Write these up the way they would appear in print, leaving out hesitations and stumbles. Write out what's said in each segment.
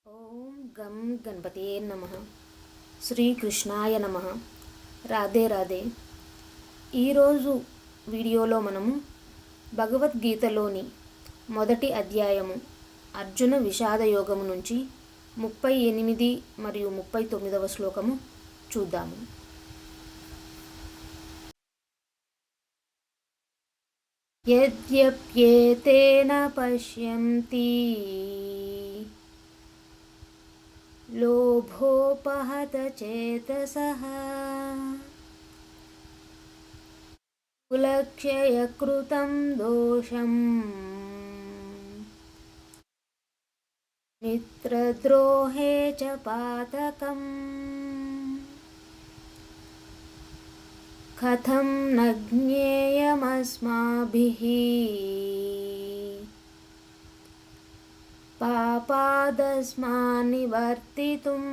ఓం గం గణపతే నమః. శ్రీకృష్ణాయ నమః. రాధే రాధే. ఈరోజు వీడియోలో మనము భగవద్గీతలోని మొదటి అధ్యాయము అర్జున విషాద యోగము నుంచి 38 మరియు 39వ శ్లోకము చూద్దాము. యద్యప్యేతేన పశ్యంతి లోభోపహత చేతసః కులక్షయ కృతం దోషం మిత్రద్రోహే చ పాతకం కథం న జ్ఞేయమస్మాభిః పాపాదస్మాన్ నివర్తితుం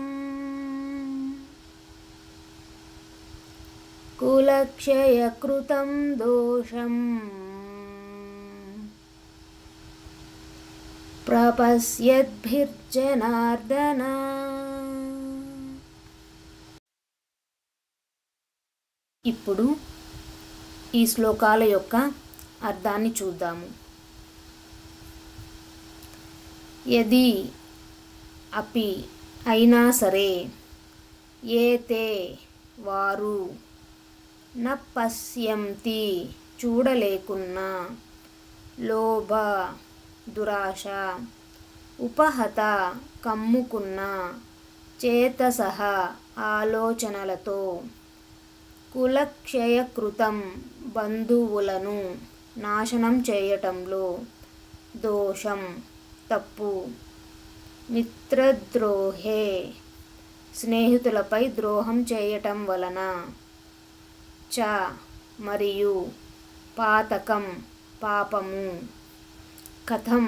కులక్షయ కృతం దోషం ప్రపశ్యద్భిర్జనార్దన. ఇప్పుడు ఈ శ్లోకాల యొక్క అర్థాన్ని చూద్దాము. యది అపి అయినా సరే, ఏతే వారు, న పశ్యంతి చూడలేకున్నా, లోభ దురాశ, ఉపహత కమ్ముకున్న, చేతసః ఆలోచనలతో, కులక్షయకృతం బంధువులను నాశనం చేయటంలో, దోషం తప్పు, మిత్రద్రోహే స్నేహితులపై ద్రోహం చేయటం వలన, చ మరియు పాతకం పాపము, కథం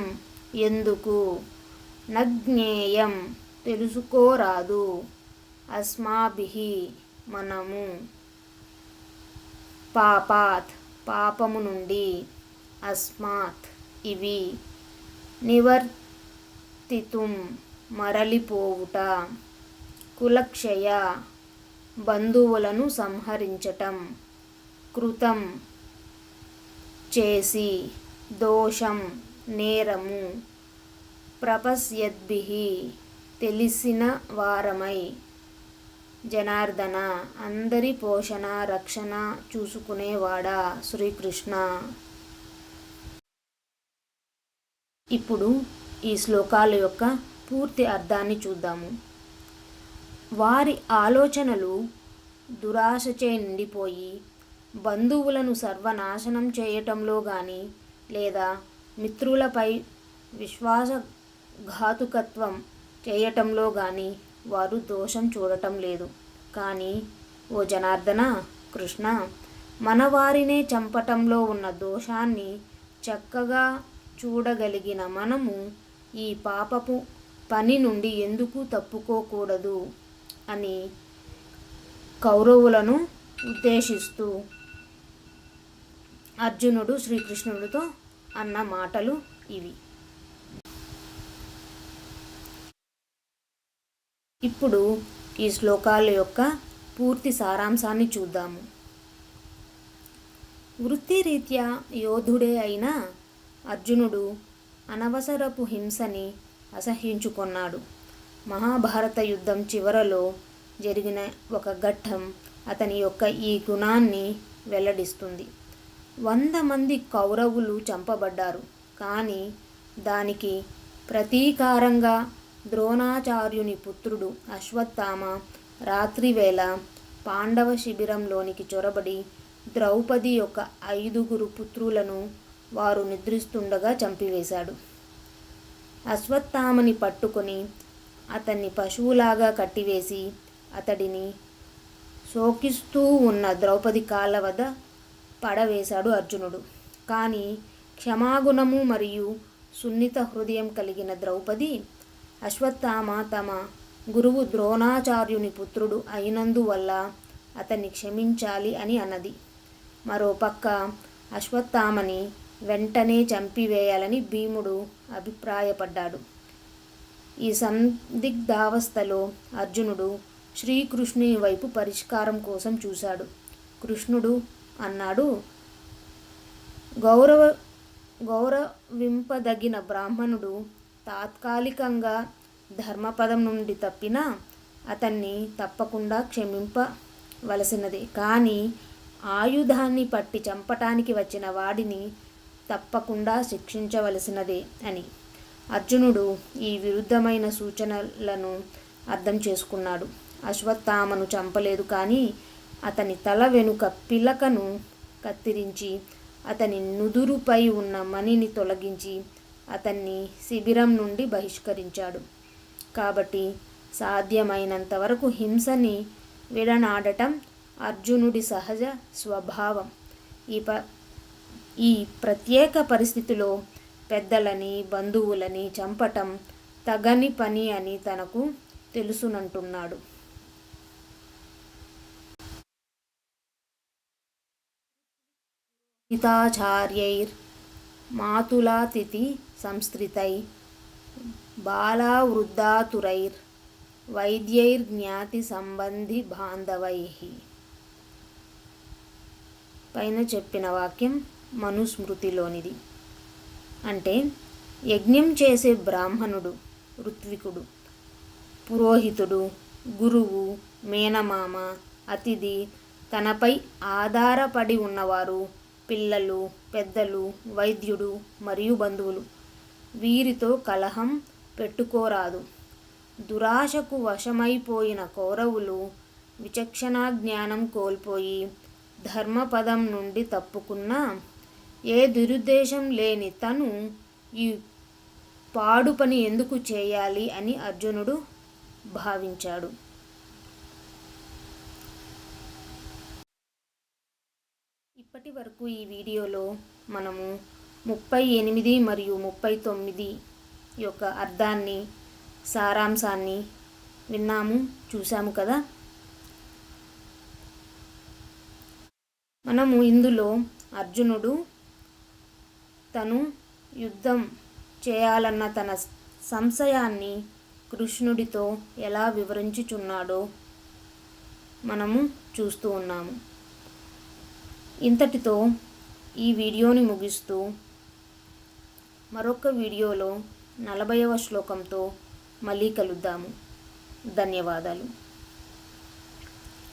ఎందుకు, నజ్ఞేయం తెలుసుకోరాదు, అస్మాభిః మనము, పాపాత్ పాపము నుండి, అస్మాత్ ఇవి, నివర్తితుం మరలిపోవుట, కులక్షయ బంధువులను సంహరించటం, కృతం చేసి, దోషం నేరము, ప్రపశ్యద్భిః తెలిసిన వారమై, జనార్దన అందరి పోషణ రక్షణ చూసుకునేవాడా శ్రీకృష్ణ. ఇప్పుడు ఈ శ్లోకాల యొక్క పూర్తి అర్థాన్ని చూద్దాము. వారి ఆలోచనలు దురాశచే నిండిపోయి బంధువులను సర్వనాశనం చేయటంలో కానీ లేదా మిత్రులపై విశ్వాసఘాతుకత్వం చేయటంలో కానీ వారు దోషం చూడటం లేదు. కానీ ఓ జనార్దన కృష్ణ, మన వారినే చంపటంలో ఉన్న దోషాన్ని చక్కగా చూడగలిగిన మనము ఈ పాపపు పని నుండి ఎందుకు తప్పుకోకూడదు అని కౌరవులను ఉద్దేశిస్తూ అర్జునుడు శ్రీకృష్ణుడితో అన్న మాటలు ఇవి. ఇప్పుడు ఈ శ్లోకాల యొక్క పూర్తి సారాంశాన్ని చూద్దాము. వృత్తిరీత్యా యోధుడే అయిన అర్జునుడు అనవసరపు హింసని అసహ్యించుకున్నాడు. మహాభారత యుద్ధం చివరలో జరిగిన ఒక ఘట్టం అతని యొక్క ఈ గుణాన్ని వెల్లడిస్తుంది. 100 మంది కౌరవులు చంపబడ్డారు. కానీ దానికి ప్రతీకారంగా ద్రోణాచార్యుని పుత్రుడు అశ్వత్థామ రాత్రివేళ పాండవ శిబిరంలోనికి చొరబడి ద్రౌపది యొక్క 5 పుత్రులను వారు నిద్రిస్తుండగా చంపివేశాడు. అశ్వత్థామని పట్టుకొని అతన్ని పశువులాగా కట్టివేసి అతడిని శోకిస్తూ ఉన్న ద్రౌపది కాళ్ళ వద్ద పడవేశాడు అర్జునుడు. కానీ క్షమాగుణము మరియు సున్నిత హృదయం కలిగిన ద్రౌపది అశ్వత్థామ తమ గురువు ద్రోణాచార్యుని పుత్రుడు అయినందువల్ల అతన్ని క్షమించాలి అని అన్నది. మరోపక్క అశ్వత్థామని వెంటనే చంపివేయాలని భీముడు అభిప్రాయపడ్డాడు. ఈ సందిగ్ధావస్థలో అర్జునుడు శ్రీకృష్ణుని వైపు పరిష్కారం కోసం చూశాడు. కృష్ణుడు అన్నాడు, గౌరవింపదగిన బ్రాహ్మణుడు తాత్కాలికంగా ధర్మపదం నుండి తప్పినా అతన్ని తప్పకుండా క్షమింపవలసినదే, కానీ ఆయుధాన్ని పట్టి చంపటానికి వచ్చిన వాడిని తప్పకుండా శిక్షించవలసినదే అని. అర్జునుడు ఈ విరుద్ధమైన సూచనలను అర్థం చేసుకున్నాడు. అశ్వత్థామను చంపలేదు, కానీ అతని తల వెనుక పిలకను కత్తిరించి అతని నుదురుపై ఉన్న మణిని తొలగించి అతన్ని శిబిరం నుండి బహిష్కరించాడు. కాబట్టి సాధ్యమైనంత వరకు హింసని విడనాడటం అర్జునుడి సహజ స్వభావం. ఈ ప్రత్యేక పరిస్థితిలో పెద్దలని, బంధువులని చంపటం తగని పని అని తనకు తెలుసునంటున్నాడు. హితాచార్యైర్ మాతులాతిథి సంస్కృతై బాలావృద్ధాతురైర్ వైద్యైర్జ్ఞాతి సంబంధి బాంధవై. పైన చెప్పిన వాక్యం మనుస్మృతిలోనిది. అంటే యజ్ఞం చేసే బ్రాహ్మణుడు, ఋత్వికుడు, పురోహితుడు, గురువు, మేనమామ, అతిథి, తనపై ఆధారపడి ఉన్నవారు, పిల్లలు, పెద్దలు, వైద్యుడు మరియు బంధువులు, వీరితో కలహం పెట్టుకోరాదు. దురాశకు వశమైపోయిన కౌరవులు విచక్షణా జ్ఞానం కోల్పోయి ధర్మపదం నుండి తప్పుకున్నా ఏ దురుద్దేశం లేని తను ఈ పాడు పని ఎందుకు చేయాలి అని అర్జునుడు భావించాడు. ఇప్పటి వరకు ఈ వీడియోలో మనము 38 మరియు 39 యొక్క అర్థాన్ని, సారాంశాన్ని విన్నాము, చూసాము కదా. మనము ఇందులో అర్జునుడు తను యుద్ధం చేయాలన్న తన సంశయాన్ని కృష్ణుడితో ఎలా వివరించుచున్నాడో మనము చూస్తూ ఉన్నాము. ఇంతటితో ఈ వీడియోని ముగిస్తూ మరొక వీడియోలో 40వ శ్లోకంతో మళ్ళీ కలుద్దాము. ధన్యవాదాలు.